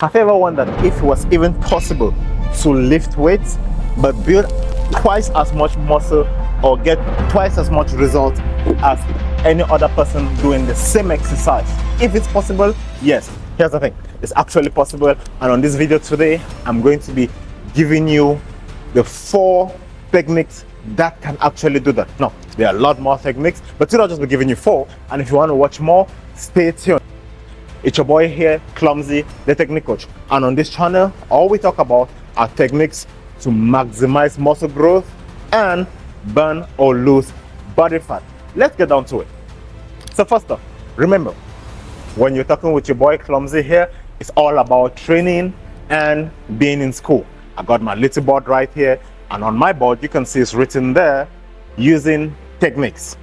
Have you ever wondered if it was even possible to lift weights but build twice as much muscle or get twice as much result as any other person doing the same exercise? If it's possible, yes. Here's the thing, it's actually possible, and on this video today I'm going to be giving you the 4 techniques that can actually do that. Now, there are a lot more techniques, but today I'll just be giving you 4, and if you want to watch more, stay tuned. It's your boy here, Clumsy, the technique coach, and on this channel all we talk about are techniques to maximize muscle growth and burn or lose body fat. Let's get down to it. So first off, remember, when you're talking with your boy Clumsy here, it's all about training and being in school. I got my little board right here, and on my board you can see it's written there, using techniques.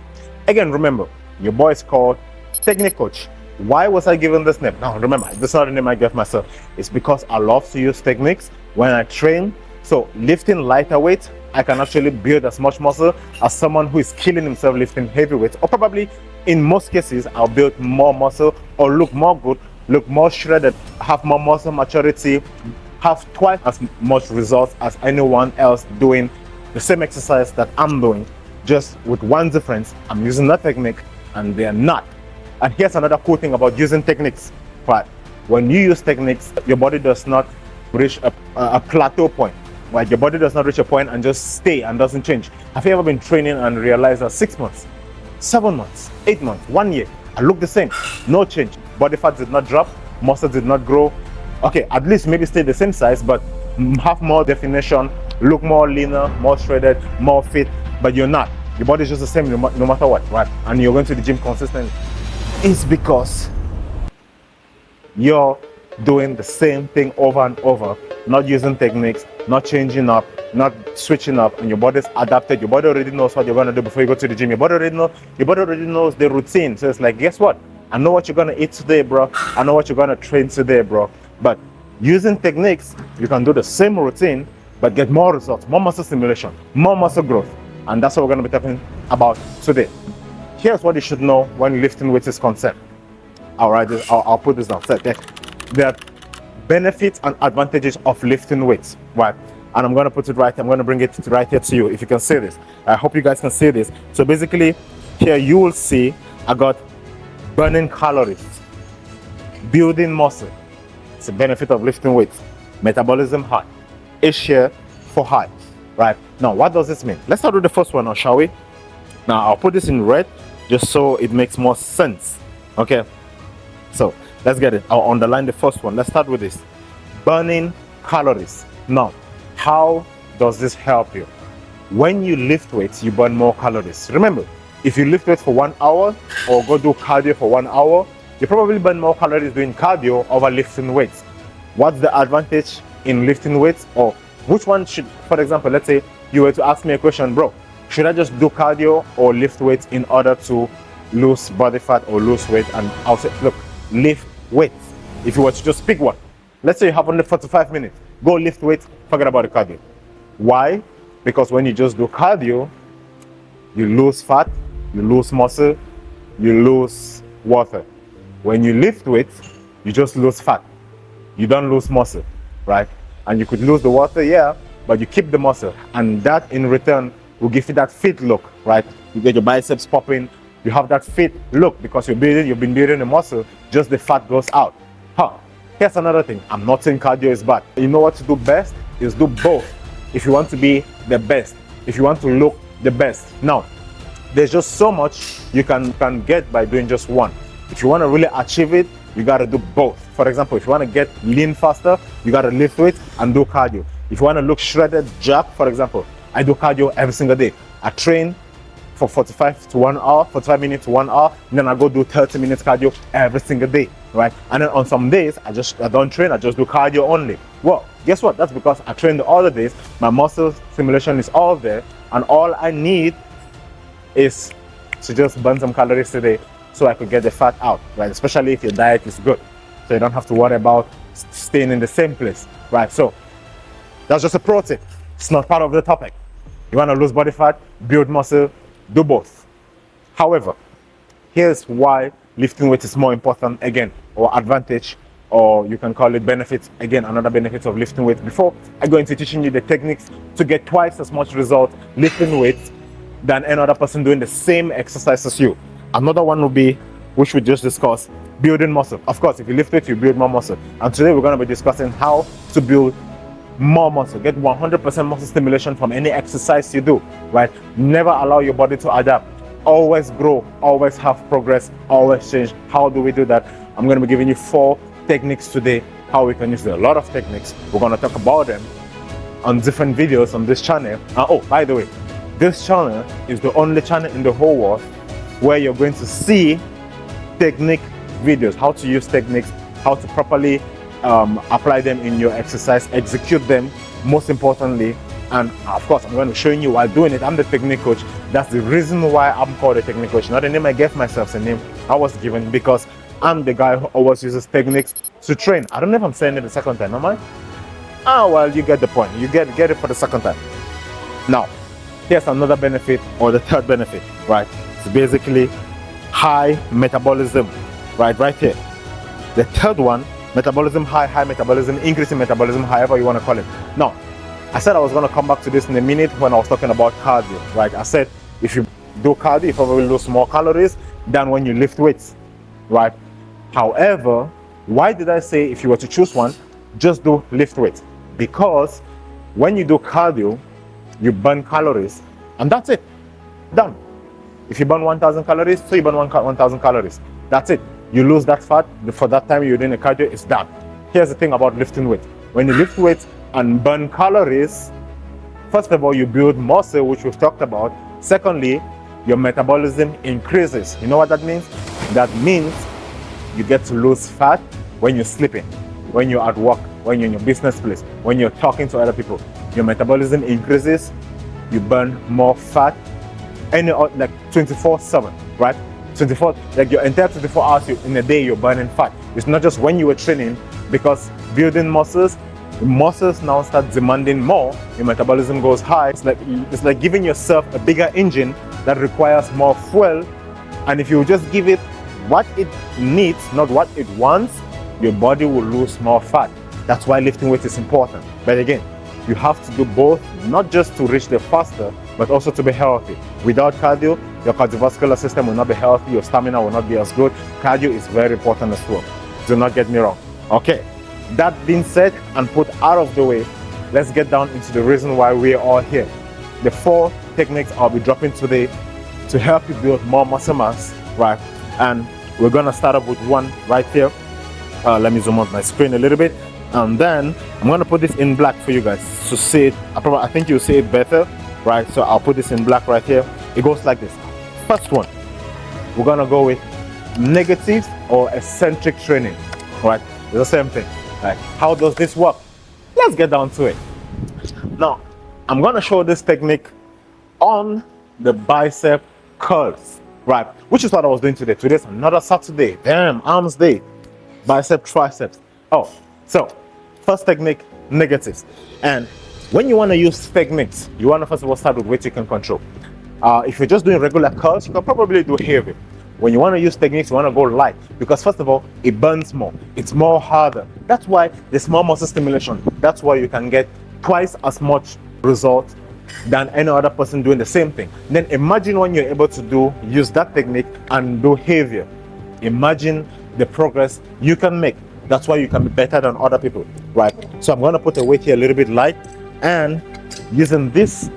Again, remember, your boy is called Technique Coach. Why was I given this name? Now remember, this is not the name I gave myself. It's because I love to use techniques when I train. So lifting lighter weight, I can actually build as much muscle as someone who is killing himself lifting heavy weights, or probably in most cases I'll build more muscle or look more good, look more shredded, have more muscle maturity, have twice as much results as anyone else doing the same exercise that I'm doing, just with one difference: I'm using that technique and they're not. And here's another cool thing about using techniques, right? When you use techniques, your body does not reach a plateau point. Right? Your body does not reach a point and just stay and doesn't change. Have you ever been training and realized that 6 months, 7 months, 8 months, 1 year, I look the same, no change. Body fat did not drop, muscle did not grow. Okay, at least maybe stay the same size, but have more definition, look more leaner, more shredded, more fit, but you're not. Your body is just the same no matter what, right? And you're going to the gym consistently. It's because you're doing the same thing over and over, not using techniques, not changing up, not switching up, and your body's adapted. Your body already knows what you're going to do before you go to the gym. Your body already knows the routine. So it's like, guess what? I know what you're going to eat today, bro. I know what you're going to train today, bro. But using techniques, you can do the same routine but get more results, more muscle stimulation, more muscle growth. And that's what we're going to be talking about today. Here's what you should know when lifting weights is concerned. All right, I'll put this down. So there are benefits and advantages of lifting weights, right? And I'm going to put it right here. I'm going to bring it right here to you, if you can see this. I hope you guys can see this. So basically, here you will see I got burning calories, building muscle. It's a benefit of lifting weights. Metabolism high, HCl for high, right? Now, what does this mean? Let's start with the first one now, shall we? Now, I'll put this in red just so it makes more sense. Okay, so let's get it. I'll underline the first one. Let's start with this: burning calories. Now, how does this help you? When you lift weights, you burn more calories. Remember, if you lift weights for 1 hour or go do cardio for 1 hour, you probably burn more calories doing cardio over lifting weights. What's the advantage in lifting weights? Or which one should, for example, let's say you were to ask me a question, bro, should I just do cardio or lift weights in order to lose body fat or lose weight? And I'll say, look, lift weights. If you were to just pick one, let's say you have only 45 minutes, go lift weights, forget about the cardio. Why? Because when you just do cardio, you lose fat, you lose muscle, you lose water. When you lift weights, you just lose fat. You don't lose muscle, right? And you could lose the water, yeah, but you keep the muscle, and that in return will give you that fit look, right? You get your biceps popping, you have that fit look because you've been building the muscle, just the fat goes out. Here's another thing. I'm not saying cardio is bad. You know what to do best is do both. If you want to be the best, if you want to look the best. Now, there's just so much you can get by doing just one. If you want to really achieve it, you got to do both. For example, if you want to get lean faster, you got to lift weights and do cardio. If you want to look shredded, jacked, for example, I do cardio every single day. I train for 45 to 1 hour, 45 minutes to 1 hour, and then I go do 30 minutes cardio every single day, right? And then on some days, I don't train, I just do cardio only. Well, guess what? That's because I train the other days, my muscle stimulation is all there, and all I need is to just burn some calories today so I could get the fat out, right? Especially if your diet is good. So you don't have to worry about staying in the same place, right? So that's just a pro tip. It's not part of the topic. You want to lose body fat, build muscle, do both. However, here's why lifting weight is more important again, or advantage or you can call it benefits. Again, another benefit of lifting weights. Before I go into teaching you the techniques to get twice as much result lifting weights than any other person doing the same exercise as you. Another one will be, which we just discussed, building muscle. Of course, if you lift weights, you build more muscle. And today we're going to be discussing how to build more muscle, get 100% muscle stimulation from any exercise you do, right? Never allow your body to adapt. Always grow, always have progress, always change. How do we do that? I'm going to be giving you 4 techniques today, how we can use a lot of techniques. We're going to talk about them on different videos on this channel. Oh, by the way, this channel is the only channel in the whole world where you're going to see technique videos, how to use techniques, how to properly apply them in your exercise, execute them, most importantly. And of course, I'm going to be showing you while doing it. I'm the technique coach. That's the reason why I'm called a technique coach. Not the name I gave myself, it's a name I was given because I'm the guy who always uses techniques to train. I don't know if I'm saying it the second time, am I? Well, you get the point. You get it for the second time. Now, here's another benefit, or the third benefit, right? It's basically high metabolism, right here. The third one, metabolism high metabolism, increasing metabolism, however you want to call it. Now, I said I was going to come back to this in a minute when I was talking about cardio, right? I said if you do cardio, you probably lose more calories than when you lift weights, right? However, why did I say if you were to choose one, just do lift weights? Because when you do cardio, you burn calories, and that's it. Done. If you burn 1,000 calories, so you burn 1,000 calories. That's it. You lose that fat. For that time you're doing a cardio, it's done. Here's the thing about lifting weights. When you lift weights and burn calories, first of all, you build muscle, which we've talked about. Secondly, your metabolism increases. You know what that means? That means you get to lose fat when you're sleeping, when you're at work, when you're in your business place, when you're talking to other people. Your metabolism increases, you burn more fat, and like 24/7, right? 24, like your entire 24 hours in a day, you're burning fat. It's not just when you were training, because building muscles, the muscles now start demanding more, your metabolism goes high. It's like giving yourself a bigger engine that requires more fuel, and if you just give it what it needs, not what it wants, your body will lose more fat. That's why lifting weights is important. But again, you have to do both, not just to reach the faster, but also to be healthy. Without cardio, your cardiovascular system will not be healthy, your stamina will not be as good. Cardio is very important as well. Do not get me wrong. Okay, that being said and put out of the way, let's get down into the reason why we're all here. The 4 techniques I'll be dropping today to help you build more muscle mass, right? And we're gonna start off with one right here. Let me zoom out my screen a little bit. And then I'm going to put this in black for you guys to see it. I think you'll see it better, right? So I'll put this in black right here. It goes like this. First one, we're going to go with negative or eccentric training, right? It's the same thing. Like, how does this work? Let's get down to it. Now, I'm going to show this technique on the bicep curls, right? Which is what I was doing today. Today's another Saturday. Damn, arms day. Bicep, triceps. Oh, so first technique, negatives. And when you want to use techniques, you want to first of all start with weight you can control. If you're just doing regular curls, you can probably do heavy. When you want to use techniques, you want to go light, because first of all, it burns more. It's more harder. That's why there's more muscle stimulation. That's why you can get twice as much result than any other person doing the same thing. Then imagine when you're able to use that technique and do heavier. Imagine the progress you can make. That's why you can be better than other people, right? So I'm going to put a weight here a little bit light, and using this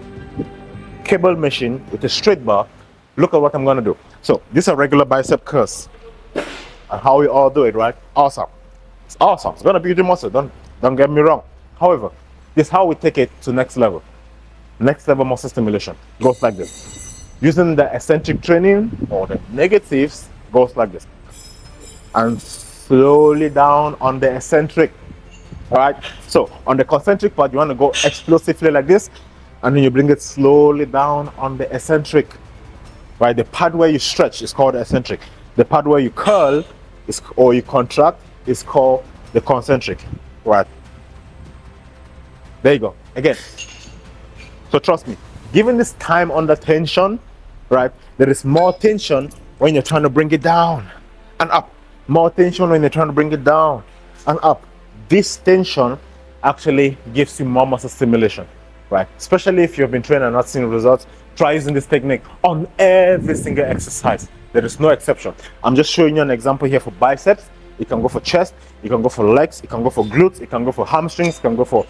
cable machine with a straight bar, look at what I'm going to do. So these are regular bicep curls, and how we all do it, right? Awesome. It's awesome. It's going to build the muscle. Don't get me wrong. However, this is how we take it to next level. Next level muscle stimulation goes like this. Using the eccentric training or the negatives goes like this, and slowly down on the eccentric. All right, so on the concentric part, you want to go explosively like this, and then you bring it slowly down on the eccentric. Right, the part where you stretch is called eccentric. The part where you curl or you contract is called the concentric. Right, there you go. Again, so trust me, given this time under tension, right, there is more tension when you're trying to bring it down and up. More tension when you're trying to bring it down and up. This tension actually gives you more muscle stimulation, right? Especially if you've been training and not seeing results, try using this technique on every single exercise. There is no exception. I'm just showing you an example here for biceps. You can go for chest, you can go for legs, you can go for glutes, you can go for hamstrings, you can go for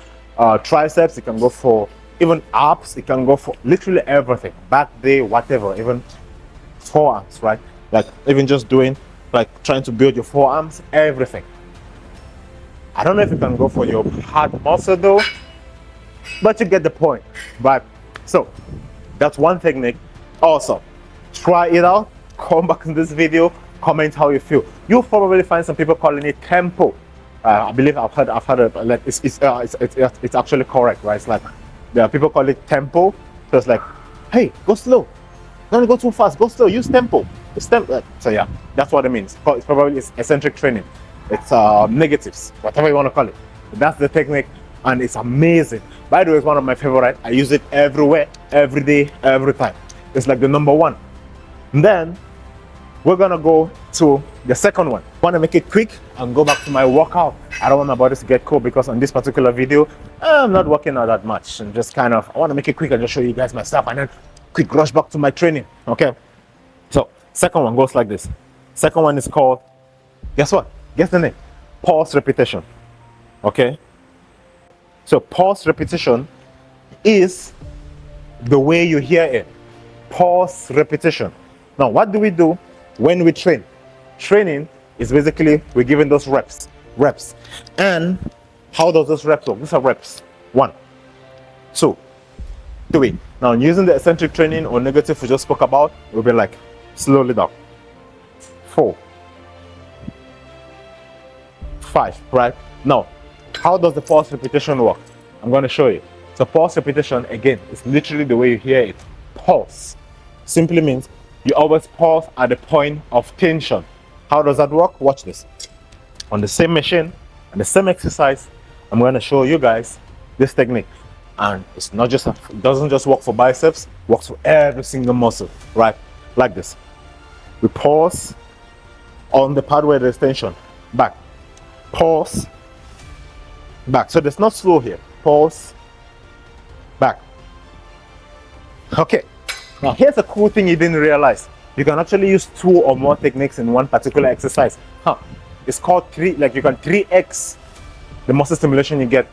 triceps, you can go for even abs, you can go for literally everything. Back day, whatever, even forearms, right? Like even just doing, like trying to build your forearms, everything. I don't know if you can go for your hard muscle though, but you get the point, right? So that's one technique. Also, try it out, come back in this video, comment how you feel. You'll probably find some people calling it tempo. I believe I've heard it, like it's actually correct, right? It's like there are people call it tempo. So it's like, hey, go slow, don't go too fast, go slow, use tempo. It's tempo. So yeah, that's what it means. It's probably eccentric training. It's negatives, whatever you want to call it. That's the technique, and it's amazing. By the way, it's one of my favorite. I use it everywhere, every day, every time. It's like the number one. And then we're gonna go to the second one. I want to make it quick and go back to my workout. I don't want my body to get cold because on this particular video, I'm not working out that much. And just kind of, I want to make it quick and just show you guys my stuff and then quick rush back to my training. Okay. So second one goes like this. Second one is called, guess what? Guess the name. Pulse repetition. Okay. So pulse repetition is the way you hear it. Pulse repetition. Now, what do we do when we train? Training is basically we're giving those reps. And how does those reps work? These are reps. 1, 2, 3. Now, using the eccentric training or negative we just spoke about, we'll be like slowly down. 4, 5, right? Now, how does the pulse repetition work? I'm going to show you. So pulse repetition, again, is literally the way you hear it. Pulse simply means you always pulse at the point of tension. How does that work? Watch this. On the same machine and the same exercise, I'm going to show you guys this technique. And it's not just, it doesn't just work for biceps, it works for every single muscle, right? Like this. We pulse on the part where there's tension. Back. Pulse. Back. So there's not slow here. Pulse. Back. Okay. Now here's a cool thing you didn't realize. You can actually use 2 or more techniques in one particular exercise. It's called 3, like you can 3x the muscle stimulation you get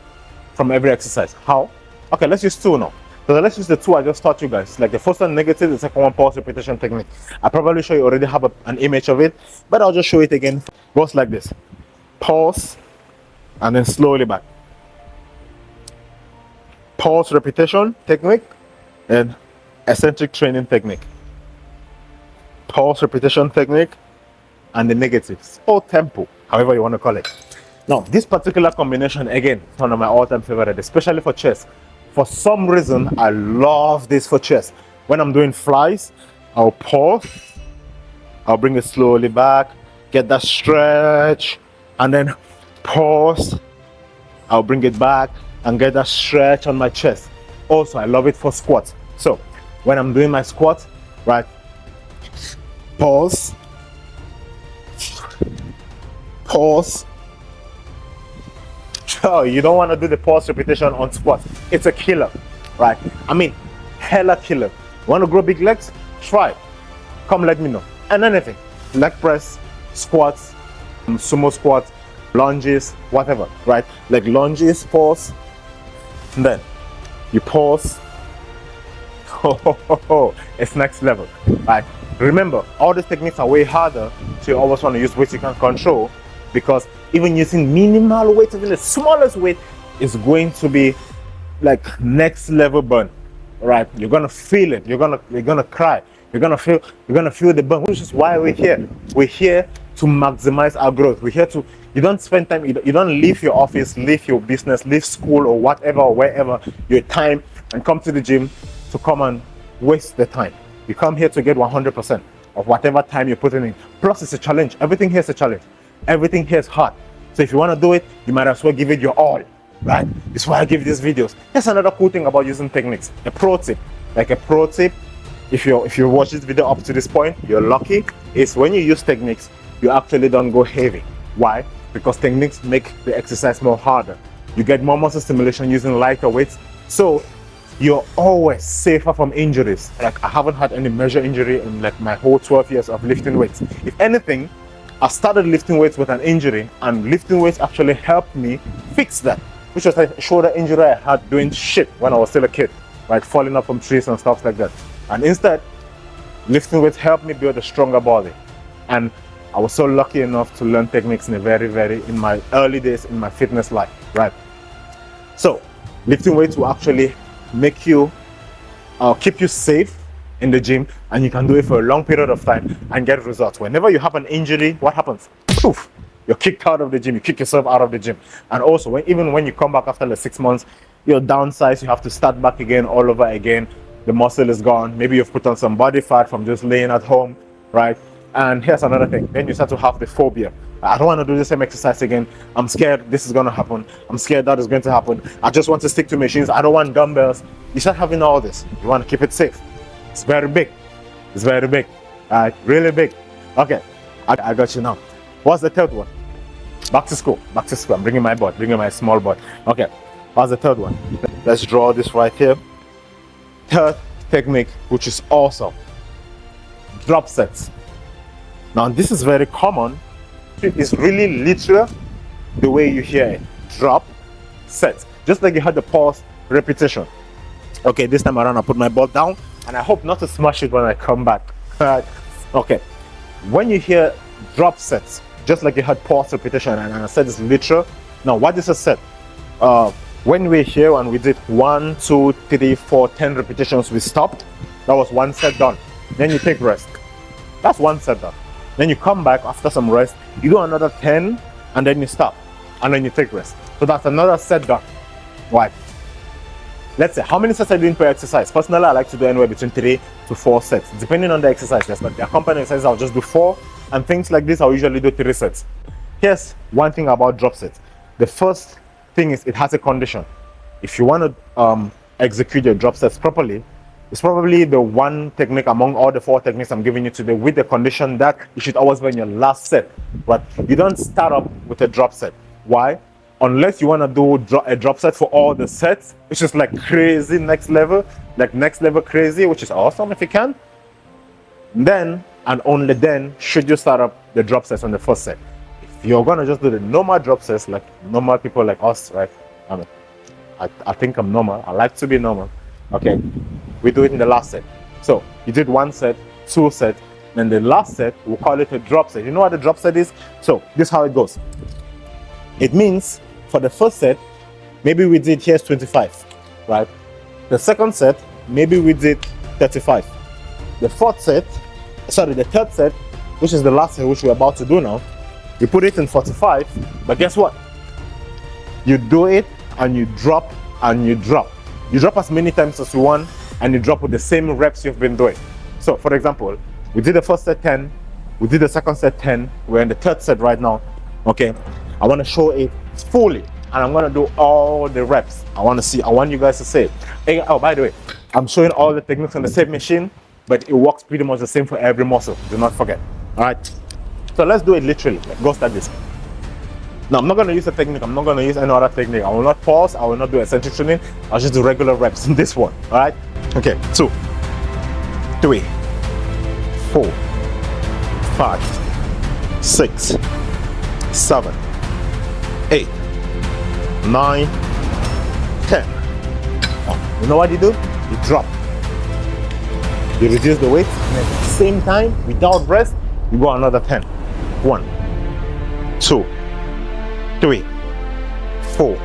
from every exercise. How? Okay, let's use 2 now. So let's use the 2 I just taught you guys. Like the first one negative, the second one pulse repetition technique. I probably show you already have an image of it, but I'll just show it again. Goes like this. Pulse and then slowly back. Pulse repetition technique and eccentric training technique. Pulse repetition technique and the negatives or tempo, however you want to call it. Now this particular combination, again, is one of my all-time favorite, especially for chest. For some reason I love this for chest. When I'm doing flies, I'll pause, I'll bring it slowly back, get that stretch, and then pause, I'll bring it back and get that stretch on my chest. Also, I love it for squats. So when I'm doing my squat, right, pause, pause. Oh, you don't want to do the pause repetition on squat. It's a killer, right? I mean, hella killer. Want to grow big legs? Try. Come let me know. And anything, leg press, squats, sumo squats, lunges, whatever, right? Like lunges, pause, and then you pause. It's next level, right? Remember, all these techniques are way harder, so you always want to use weights you can control, because even using minimal weight, even the smallest weight, is going to be like next level burn, right? You're gonna feel it. You're gonna cry. You're gonna feel the burn. Which is why we're here. We're here to maximize our growth. We're here to. You don't spend time. You don't leave your office, leave your business, leave school or whatever or wherever your time, and come to the gym to come and waste the time. You come here to get 100% of whatever time you're putting in. Plus, it's a challenge. Everything here is a challenge. Everything here is hard. So if you want to do it, you might as well give it your all, right? That's why I give these videos. That's another cool thing about using techniques. A pro tip, like a pro tip, if you watch this video up to this point, you're lucky, is when you use techniques, you actually don't go heavy. Why? because techniques make the exercise more harder. You get more muscle stimulation using lighter weights, so you're always safer from injuries. Like, I haven't had any major injury in like my whole 12 years of lifting weights. If anything, I started lifting weights with an injury, and lifting weights actually helped me fix that, which was a shoulder injury I had doing shit when I was still a kid, like falling up from trees and stuff like that. And instead, lifting weights helped me build a stronger body. And I was so lucky enough to learn techniques in my early days in my fitness life, right? So lifting weights will actually make you keep you safe in the gym, and you can do it for a long period of time and get results. Whenever you have an injury, what happens? Poof, you're kicked out of the gym, you kick yourself out of the gym. And also, even when you come back after like 6 months, you're downsized, you have to start back again, all over again. The muscle is gone. Maybe you've put on some body fat from just laying at home, right? And here's another thing. Then you start to have the phobia. I don't want to do the same exercise again. I'm scared this is going to happen. I'm scared that is going to happen. I just want to stick to machines. I don't want dumbbells. You start having all this. You want to keep it safe. It's very big. It's very big. Really big. Okay, I got you now. What's the third one? Back to school. Back to school. I'm bringing my board, bringing my small board. Okay, what's the third one? Let's draw this right here. Third technique, which is awesome. Drop sets. Now, this is very common. It's really literal the way you hear it. Drop sets. Just like you had the pause repetition. Okay, this time around I put my ball down, and I hope not to smash it when I come back. Okay, when you hear drop sets, just like you had pause repetition, and I said it's literal. Now, what is a set? When we're here and we did 1, 2, 3, 4, 10 repetitions, we stopped. That was one set done. Then you take rest. That's one set done. Then you come back after some rest, you do another 10, and then you stop, and then you take rest. So that's another set done. Why? Let's say, how many sets are you doing per exercise? Personally, I like to do anywhere between 3 to 4 sets, depending on the exercise. Yes, but the accompanying exercises, I'll just do 4, and things like this, I'll usually do 3 sets. Here's one thing about drop sets. The first thing is it has a condition. If you want to execute your drop sets properly, it's probably the one technique among all the 4 techniques I'm giving you today with the condition that you should always be in your last set. But you don't start up with a drop set. Why? Unless you want to do a drop set for all the sets, which is like crazy next level, like next level crazy, which is awesome if you can. Then, and only then, should you start up the drop sets on the first set. If you're going to just do the normal drop sets, like normal people like us, right? I think I'm normal. I like to be normal. Okay, we do it in the last set. So you did 1 set, 2 sets, then the last set, we'll call it a drop set. You know what a drop set is? So this is how it goes. It means for the first set, maybe we did, here's 25, right? The second set, maybe we did 35. The third set, which is the last set, which we're about to do now, you put it in 45, but guess what? You do it and you drop and you drop. You drop as many times as you want, and you drop with the same reps you've been doing. So, for example, we did the first set 10, we did the second set 10, we're in the third set right now. Okay, I want to show it fully, and I'm going to do all the reps. I want you guys to say, hey, oh, by the way, I'm showing all the techniques on the same machine, but it works pretty much the same for every muscle. Do not forget. All right, so let's do it literally. Let's go start this. Now, I'm not going to use a technique. I'm not going to use any other technique. I will not pause. I will not do eccentric training. I'll just do regular reps in this one. All right? Okay. 2, 3, 4, 5, 6, 7, 8, 9, 10. Oh, you know what you do? You drop. You reduce the weight, and at the same time, without rest, you go another 10. 1, 2, 3, 4,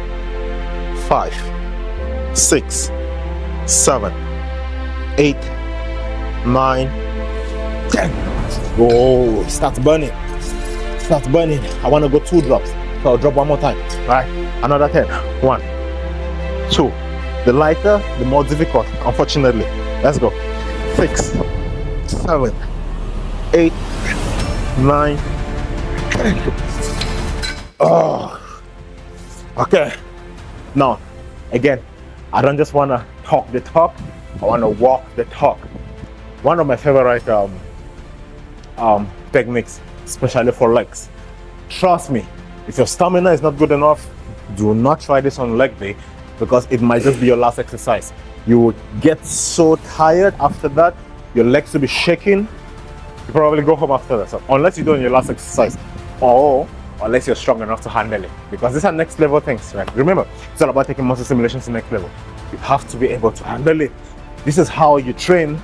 5, 6, 7, 8, 9, 10. Oh, starts burning. Starts burning. I want to go 2 drops. So I'll drop one more time. Alright, another 10. 1, 2. The lighter, the more difficult, unfortunately. Let's go. 6, 7, 8, 9, 10. Oh, okay. Now, again, I don't just want to talk the talk, I want to walk the talk. One of my favorite techniques, especially for legs. Trust me, If your stamina is not good enough, do not try this on leg day, because it might just be your last exercise. You will get so tired after that, your legs will be shaking. You probably go home after that. So unless you're doing your last exercise, or unless you're strong enough to handle it, because these are next level things, right? Remember, it's all about taking muscle stimulation to the next level. You have to be able to handle it. This is how you train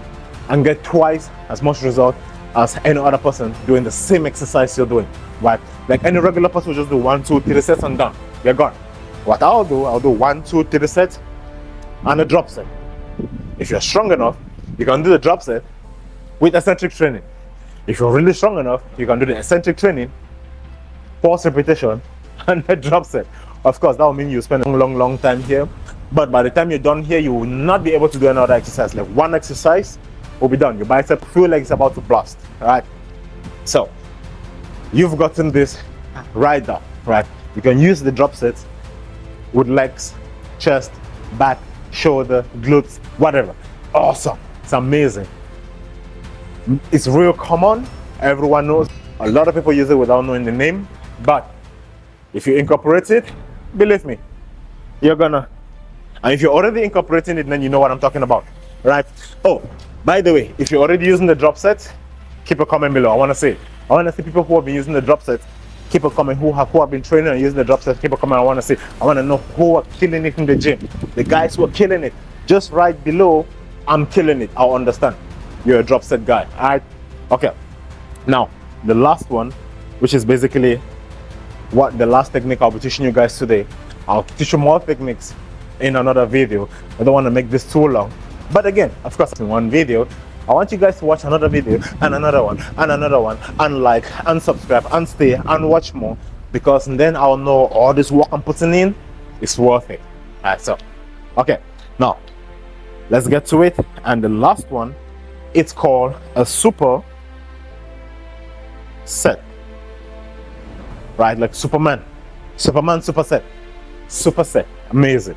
and get twice as much result as any other person doing the same exercise you're doing, right? Like any regular person will just do 1, 2, 3 sets and done. You're gone. What I'll do 1, 2, 3 sets and a drop set. If you're strong enough, you can do the drop set with eccentric training. If you're really strong enough, you can do the eccentric training, pause repetition, and the drop set. Of course, that will mean you spend a long time here, but by the time you're done here, you will not be able to do another exercise. Like one exercise will be done. Your bicep feel like it's about to blast. All right. So you've gotten this right down. Right. You can use the drop sets with legs, chest, back, shoulder, glutes, whatever. Awesome. It's amazing. It's real common. Everyone knows. A lot of people use it without knowing the name, but if you incorporate it, believe me, you're gonna. And if you're already incorporating it, then you know what I'm talking about, right? Oh, by the way, if you're already using the drop set, keep a comment below. I want to see people who have been using the drop set. Keep a comment who have been training and using the drop set. Keep a comment. I want to see. I want to know who are killing it in the gym. The guys who are killing it, just right below, I'm killing it. I'll understand. You're a drop set guy. All right. Okay. Now the last one, which is basically what the last technique I'll be teaching you guys today. I'll teach you more techniques in another video. I don't want to make this too long, but again, of course, in one video, I want you guys to watch another video and another one and another one and like and subscribe and stay and watch more, because then I'll know all this work I'm putting in is worth it. All right, so okay, now let's get to it. And the last one, it's called a super set, right? Like Superman superset, amazing.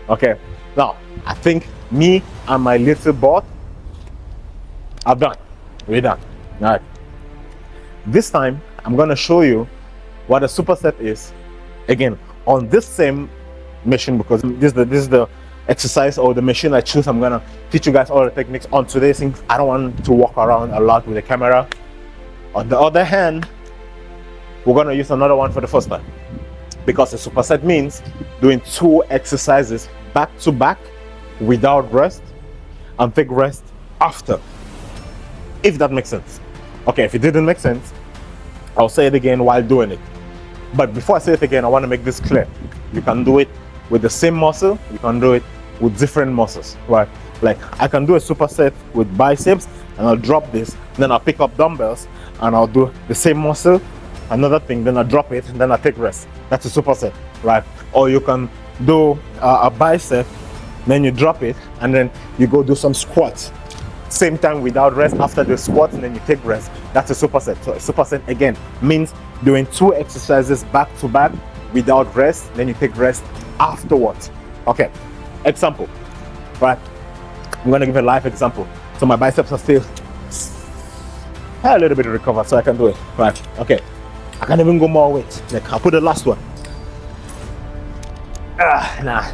Okay, now I think me and my little bot are done. We're done. All right, this time I'm gonna show you what a superset is again on this same machine, because this is the exercise or the machine I choose. I'm gonna teach you guys all the techniques on today, since I don't want to walk around a lot with the camera. On the other hand, we're gonna use another one for the first time, because a superset means doing 2 exercises back to back without rest, and take rest after, if that makes sense. Okay, if it didn't make sense, I'll say it again while doing it. But before I say it again, I want to make this clear. You can do it with the same muscle, you can do it with different muscles, right? Like I can do a superset with biceps and I'll drop this, then I'll pick up dumbbells and I'll do the same muscle, another thing, then I drop it, and then I take rest. That's a superset, right? Or you can do a bicep, then you drop it, and then you go do some squats. Same time without rest after the squats, and then you take rest. That's a superset. So a superset again means doing 2 exercises back to back without rest, then you take rest afterwards. Okay, example, right? I'm gonna give a live example. So my biceps are still a little bit recovered, so I can do it, right? Okay, I can even go more weight. Like I'll put the last one. Nah,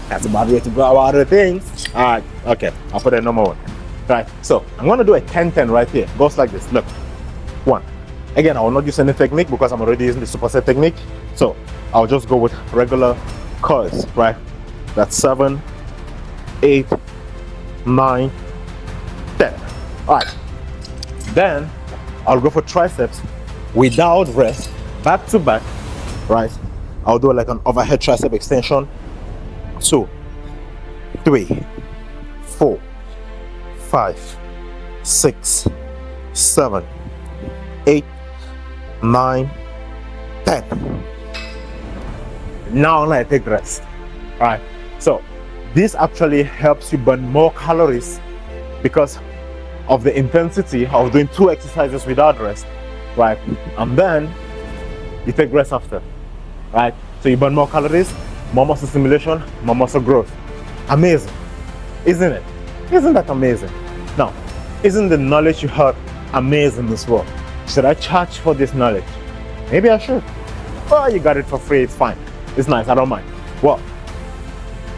that's about way to go about the things. All right, okay, I'll put a normal one. Right, so I'm gonna do a 10-10 right here. Goes like this. Look, 1. Again, I will not use any technique because I'm already using the superset technique. So I'll just go with regular curls, right? That's 7, 8, 9, 10. All right. Then I'll go for triceps without rest, back to back, right? I'll do like an overhead tricep extension. 2, 3, 4, 5, 6, 7, 8, 9, 10. Now I take rest. All right. So this actually helps you burn more calories because of the intensity of doing 2 exercises without rest, right? And then you take rest after, right? So you burn more calories, more muscle stimulation, more muscle growth. Amazing, isn't it? Isn't that amazing? Now, isn't the knowledge you heard amazing as well? Should I charge for this knowledge? Maybe I should. Oh, you got it for free, it's fine. It's nice, I don't mind. Well,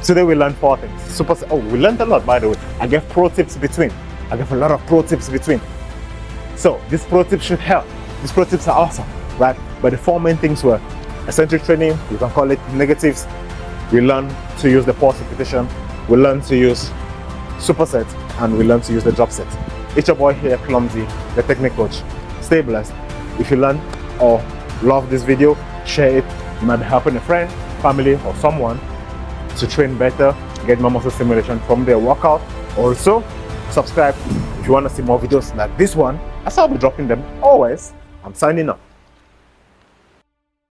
today we learned 4 things. We learned a lot, by the way. I gave pro tips between. I gave a lot of pro tips between. So these pro tips should help. These pro tips are awesome, right? But the 4 main things were eccentric training, you can call it negatives. We learn to use the pause repetition. We learn to use superset, and we learn to use the drop set. It's your boy here, Clumsy, the technique coach. Stay blessed. If you learn or love this video, share it. You might be helping a friend, family, or someone to train better, get more muscle stimulation from their workout. Also, subscribe if you want to see more videos like this one, as I'll be dropping them always. I'm signing up.